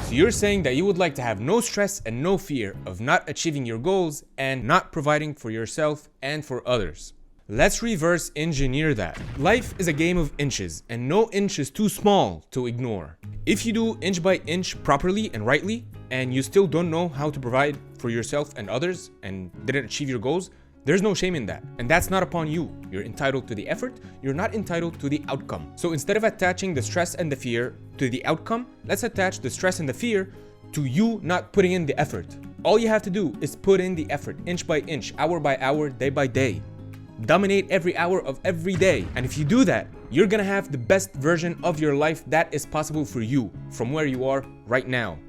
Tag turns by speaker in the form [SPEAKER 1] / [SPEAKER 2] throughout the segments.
[SPEAKER 1] So you're saying that you would like to have no stress and no fear of not achieving your goals and not providing for yourself and for others. Let's reverse engineer that. Life is a game of inches, and no inch is too small to ignore. If you do inch by inch properly and rightly, and you still don't know how to provide for yourself and others and didn't achieve your goals, there's no shame in that. And that's not upon you. You're entitled to the effort, you're not entitled to the outcome. So instead of attaching the stress and the fear to the outcome, let's attach the stress and the fear to you not putting in the effort. All you have to do is put in the effort, inch by inch, hour by hour, day by day. Dominate every hour of every day. And if you do that, you're gonna have the best version of your life that is possible for you from where you are right now.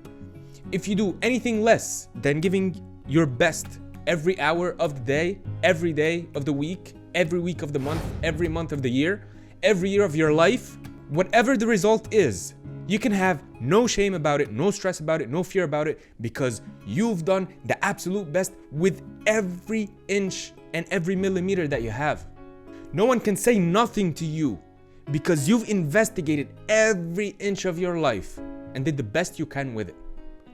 [SPEAKER 1] If you do anything less than giving your best every hour of the day, every day of the week, every week of the month, every month of the year, every year of your life, whatever the result is, you can have no shame about it, no stress about it, no fear about it, because you've done the absolute best with every inch and every millimeter that you have. No one can say nothing to you because you've investigated every inch of your life and did the best you can with it.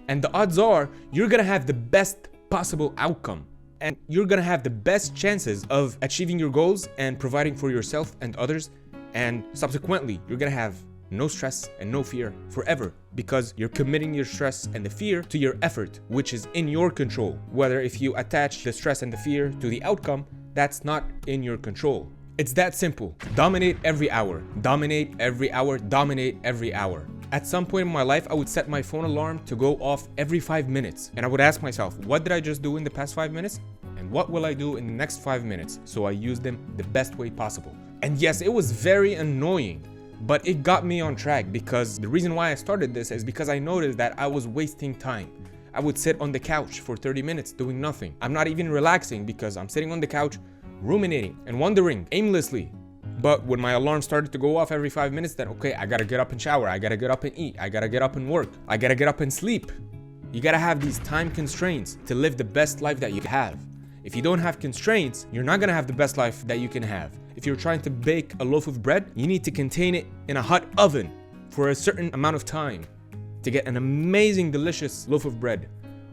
[SPEAKER 1] And the odds are you're gonna have the best possible outcome, and you're gonna have the best chances of achieving your goals and providing for yourself and others, and subsequently you're gonna have no stress and no fear forever, because you're committing your stress and the fear to your effort, which is in your control. Whether if you attach the stress and the fear to the outcome, that's not in your control. It's that simple. Dominate every hour, dominate every hour, dominate every hour. At some point in my life, I would set my phone alarm to go off every 5 minutes. And I would ask myself, what did I just do in the past 5 minutes? And what will I do in the next 5 minutes? So I use them the best way possible. And yes, it was very annoying, but it got me on track, because the reason why I started this is because I noticed that I was wasting time. I would sit on the couch for 30 minutes doing nothing. I'm not even relaxing because I'm sitting on the couch ruminating and wondering aimlessly. But when my alarm started to go off every 5 minutes, then okay, I gotta get up and shower, I gotta get up and eat, I gotta get up and work, I gotta get up and sleep. You gotta have these time constraints to live the best life that you have. If you don't have constraints, you're not gonna have the best life that you can have. If you're trying to bake a loaf of bread, you need to contain it in a hot oven for a certain amount of time to get an amazing, delicious loaf of bread.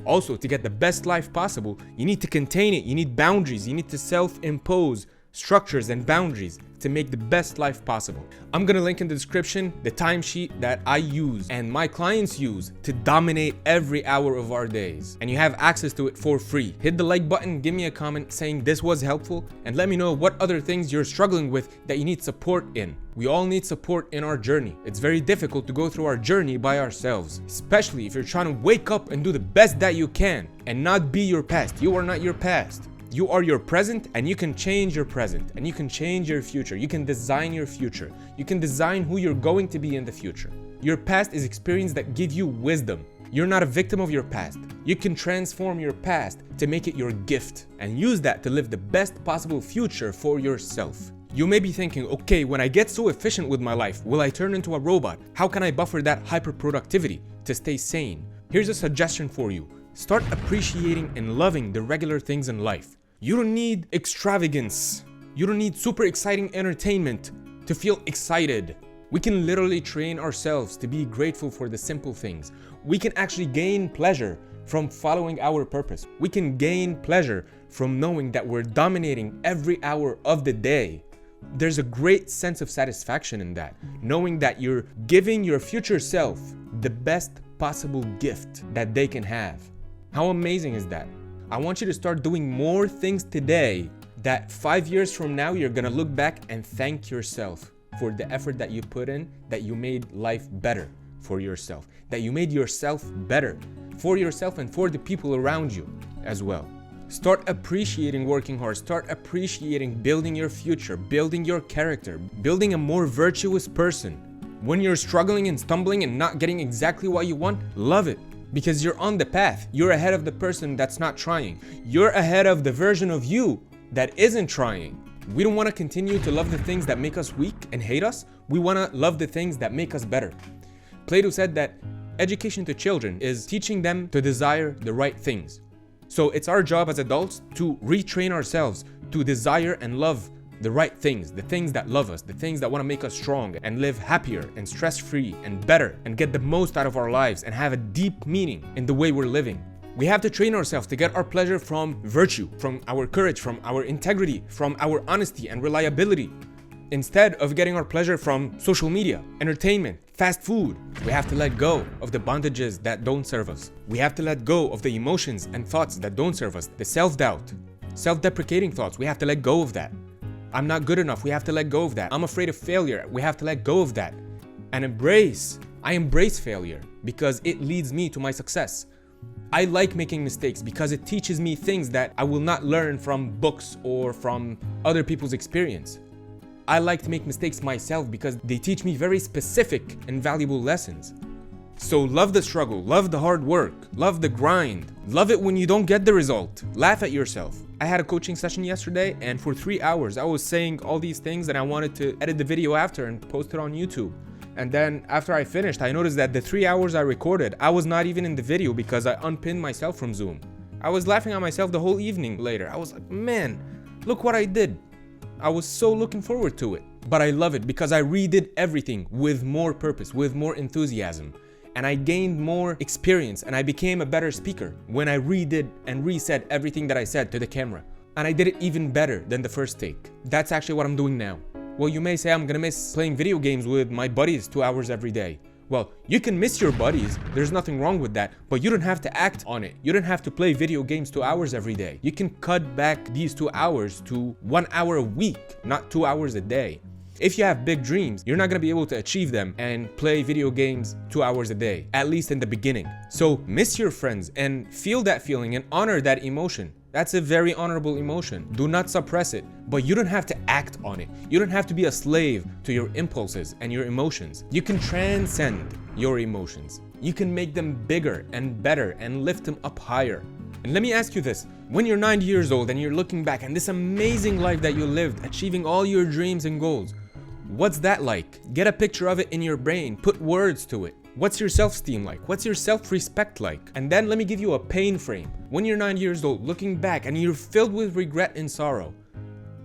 [SPEAKER 1] Also, to get the best life possible, you need to contain it, you need boundaries, you need to self-impose structures and boundaries to make the best life possible. I'm gonna link in the description the timesheet that I use and my clients use to dominate every hour of our days, and you have access to it for free. Hit the like button, give me a comment saying this was helpful, and let me know what other things you're struggling with that you need support in. We all need support in our journey. It's very difficult to go through our journey by ourselves, especially if you're trying to wake up and do the best that you can and not be your past. You are not your past. You are your present, and you can change your present, and you can change your future. You can design your future. You can design who you're going to be in the future. Your past is experience that give you wisdom. You're not a victim of your past. You can transform your past to make it your gift and use that to live the best possible future for yourself. You may be thinking, okay, when I get so efficient with my life, will I turn into a robot? How can I buffer that hyperproductivity to stay sane? Here's a suggestion for you. Start appreciating and loving the regular things in life. You don't need extravagance. You don't need super exciting entertainment to feel excited. We can literally train ourselves to be grateful for the simple things. We can actually gain pleasure from following our purpose. We can gain pleasure from knowing that we're dominating every hour of the day. There's a great sense of satisfaction in that, knowing that you're giving your future self the best possible gift that they can have. How amazing is that? I want you to start doing more things today that 5 years from now, you're gonna look back and thank yourself for the effort that you put in, that you made life better for yourself, that you made yourself better for yourself and for the people around you as well. Start appreciating working hard, start appreciating building your future, building your character, building a more virtuous person. When you're struggling and stumbling and not getting exactly what you want, love it. Because you're on the path. You're ahead of the person that's not trying. You're ahead of the version of you that isn't trying. We don't want to continue to love the things that make us weak and hate us. We want to love the things that make us better. Plato said that education to children is teaching them to desire the right things. So it's our job as adults to retrain ourselves to desire and love the right things, the things that love us, the things that want to make us strong and live happier and stress-free and better and get the most out of our lives and have a deep meaning in the way we're living. We have to train ourselves to get our pleasure from virtue, from our courage, from our integrity, from our honesty and reliability, instead of getting our pleasure from social media, entertainment, fast food. We have to let go of the bondages that don't serve us. We have to let go of the emotions and thoughts that don't serve us, the self-doubt, self-deprecating thoughts. We have to let go of that. I'm not good enough. We have to let go of that. I'm afraid of failure. We have to let go of that and I embrace failure because it leads me to my success. I like making mistakes because it teaches me things that I will not learn from books or from other people's experience. I like to make mistakes myself because they teach me very specific and valuable lessons. So love the struggle, love the hard work, love the grind, love it when you don't get the result, laugh at yourself. I had a coaching session yesterday and for 3 hours I was saying all these things and I wanted to edit the video after and post it on YouTube. And then after I finished, I noticed that the 3 hours I recorded, I was not even in the video because I unpinned myself from Zoom. I was laughing at myself the whole evening later. I was like, man, look what I did. I was so looking forward to it. But I love it because I redid everything with more purpose, with more enthusiasm. And I gained more experience and I became a better speaker when I redid and resaid everything that I said to the camera. And I did it even better than the first take. That's actually what I'm doing now. Well, you may say I'm gonna miss playing video games with my buddies 2 hours every day. Well, you can miss your buddies, there's nothing wrong with that, but you don't have to act on it. You don't have to play video games 2 hours every day. You can cut back these 2 hours to 1 hour a week, not 2 hours a day. If you have big dreams, you're not gonna be able to achieve them and play video games 2 hours a day, at least in the beginning. So miss your friends and feel that feeling and honor that emotion. That's a very honorable emotion. Do not suppress it, but you don't have to act on it. You don't have to be a slave to your impulses and your emotions. You can transcend your emotions. You can make them bigger and better and lift them up higher. And let me ask you this, when you're 90 years old and you're looking back on this amazing life that you lived, achieving all your dreams and goals, what's that like? Get a picture of it in your brain, put words to it. What's your self-esteem like? What's your self-respect like? And then let me give you a pain frame. When you're 9 years old, looking back and you're filled with regret and sorrow,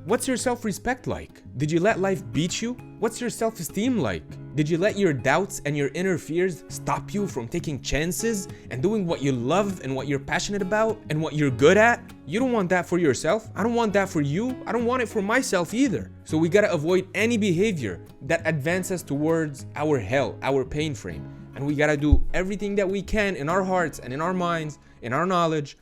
[SPEAKER 1] what's your self-respect like? Did you let life beat you? What's your self-esteem like? Did you let your doubts and your inner fears stop you from taking chances and doing what you love and what you're passionate about and what you're good at? You don't want that for yourself. I don't want that for you. I don't want it for myself either. So we gotta avoid any behavior that advances towards our hell, our pain frame. And we gotta do everything that we can in our hearts and in our minds, in our knowledge,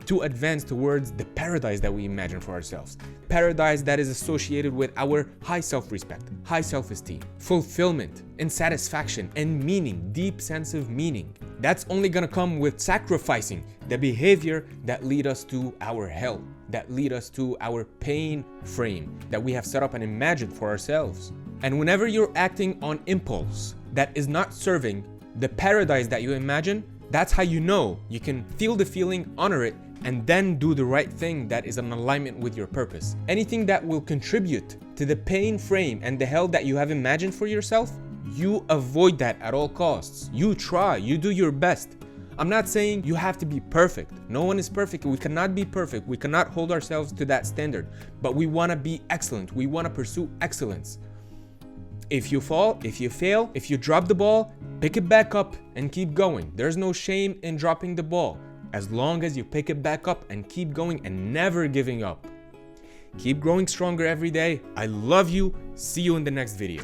[SPEAKER 1] to advance towards the paradise that we imagine for ourselves. Paradise that is associated with our high self-respect, high self-esteem, fulfillment, and satisfaction, and meaning, deep sense of meaning. That's only gonna come with sacrificing the behavior that lead us to our hell, that lead us to our pain frame that we have set up and imagined for ourselves. And whenever you're acting on impulse that is not serving the paradise that you imagine, that's how you know you can feel the feeling, honor it, and then do the right thing that is in alignment with your purpose. Anything that will contribute to the pain frame and the hell that you have imagined for yourself, you avoid that at all costs. You try, you do your best. I'm not saying you have to be perfect. No one is perfect. We cannot be perfect. We cannot hold ourselves to that standard, but we want to be excellent. We want to pursue excellence. If you fall, if you fail, if you drop the ball, pick it back up and keep going. There's no shame in dropping the ball, as long as you pick it back up and keep going and never giving up. Keep growing stronger every day. I love you. See you in the next video.